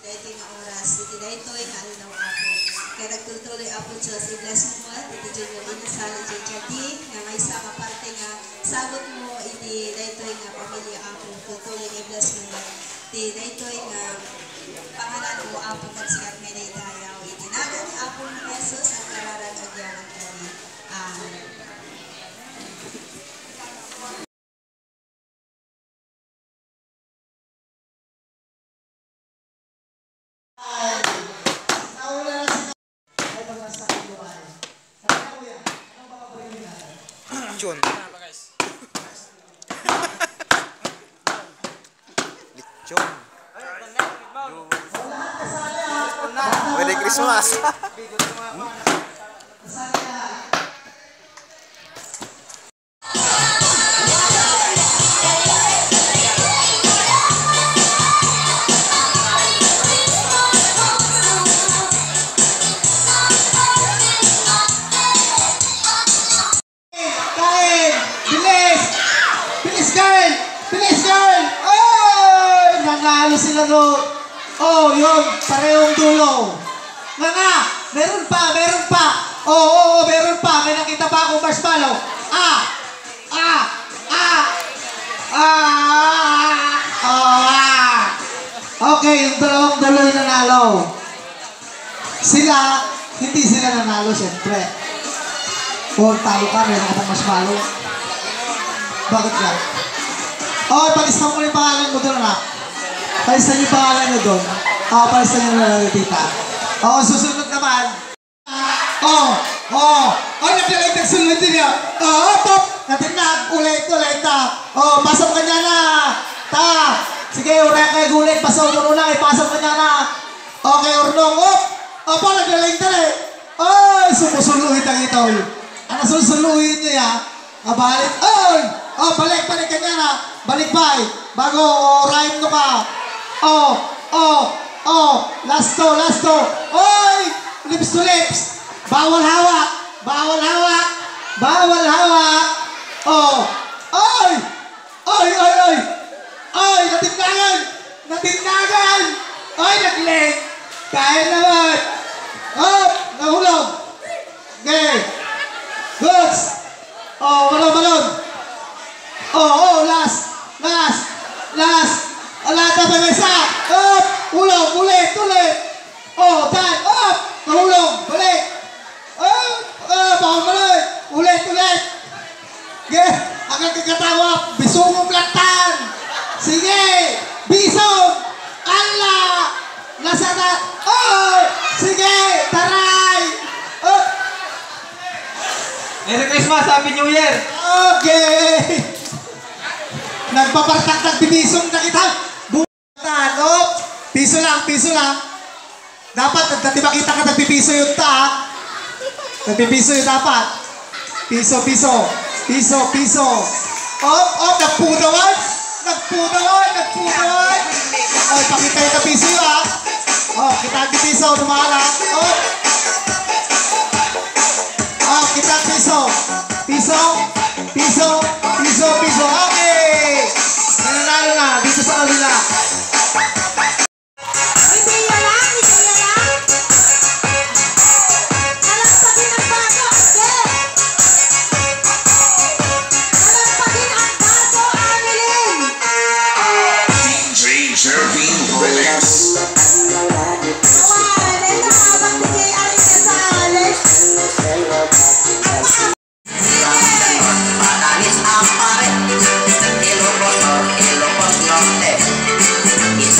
Dahito nga oras, iti dahito nga alinaw ako. Kaya nagtutuloy ako Diyos, i-bless mo mo, iti Junior Inasal, iti Jadi, nga may isa ka parte nga, sagot mo, iti dahito nga pamilya ako, tutuloy i-bless mo mo. Iti dahito nga pangalan mo, ako at si Carmen ay dayaw. Itinagan ni Apo ni Jesus at kararan at yaman kami. Amen. Lechon. Lechon. Merry Christmas. Nanalo sila doon. Oh, yun. Parehong dulo. Meron pa. Oo, meron pa. May nakita pa akong marshmallow. Okay, yung dalawang dulo yung nanalo. Hindi sila nanalo, siyempre. Kung talo ka, meron ka pang marshmallow. Bakit ka? Oh, palista mo yung pangalan mo doon, anak. Palista niyo yung pangalan niyo doon. Palista niyo na tita. Susunod naman. Naglalagdag sunod din niya. Pop! Natinag, ulit na. Pasok ka niya na. Sige, uray kayo gulit. Pasok mo na, pasok ka niya na. Okay, urnong. Naglalagdag eh. Sumusuluhin ang ito. Ano susuluhin niya? Balik. Balik ka niya na. Balik ba eh. Bago, rhyme no ka. Lasto. Oy! Lips to lips. Bawal hawak. Oy! Natindagan. Oy, nagling. Kaya naman. Nahulog. Okay. Goods. Balon. Last. Alata pa isa. Ulog, ulit. Dan. Nahulog. Balik. Balik. Ulit. Okay. Agad kagatawa. Bisungong lantan. Sige. Bisong. Allah. Nasata. Sige. Taray. Merry Christmas, Happy New Year. Okay. Nagpapartak bibisong na kita. Piso lang. Dapat, diba kita ka nagpipiso yung ta? Nagpipiso yung dapat. Piso. Nagpudawan. Pakita yung piso yun ha. Kita ang piso, dumala. Kita ang piso. Okay. Nananalo na dito sa kabila. It's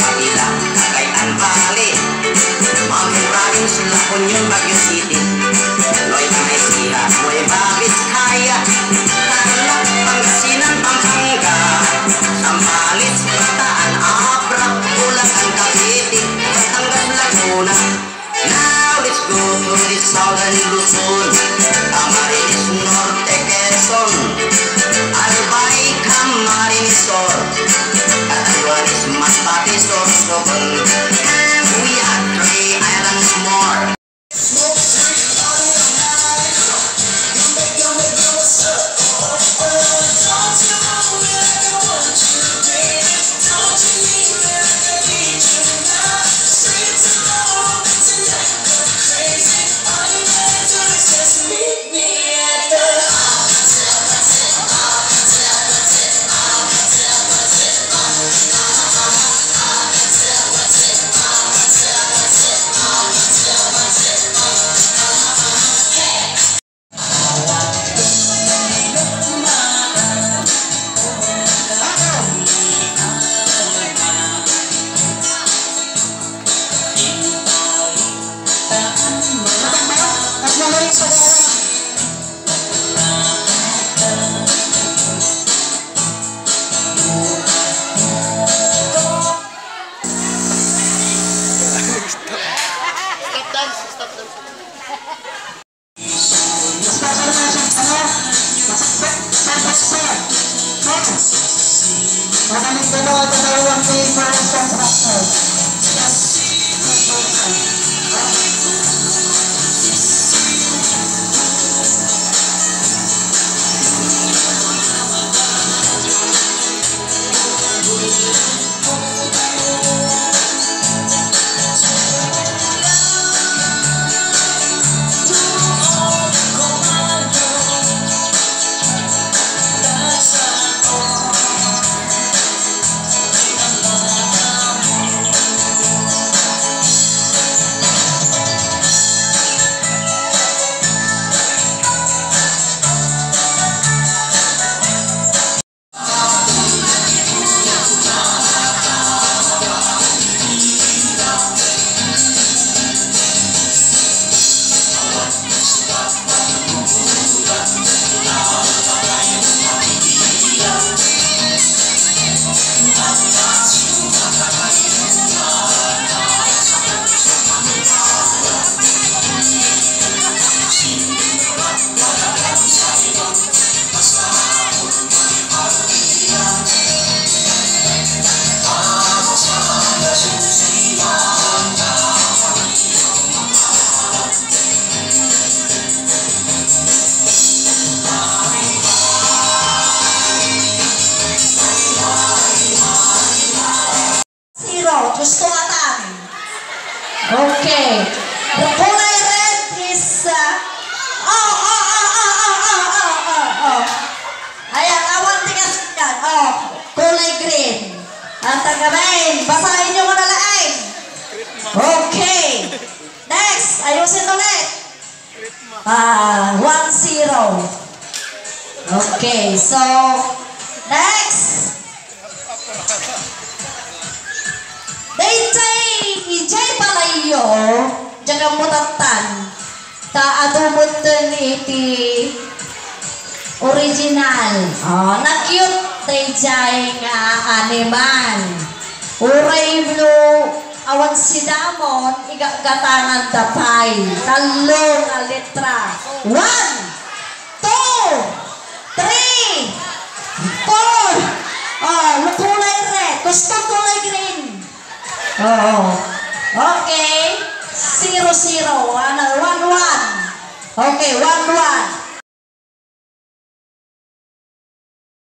dalawang favorite contractor. Gusto atan. Okay. The kulay red is Ayan, awan tigas yan. Kulay green. Ang tagarain. Basahin nyo muna lain. Okay. Next. Ayusin ulit. 1-0. Okay. So, next. Ijay palayo, jaga mutatan, ta adumot iti original. Na-cute ijay nga animal. Uray blue, awan sidamon, igagatangan dapay. Talong na letra. 1, 2, 3, 4. Kulay red, gusto kulay green. Okay. 0-0. 1-1. Okay, 1-1.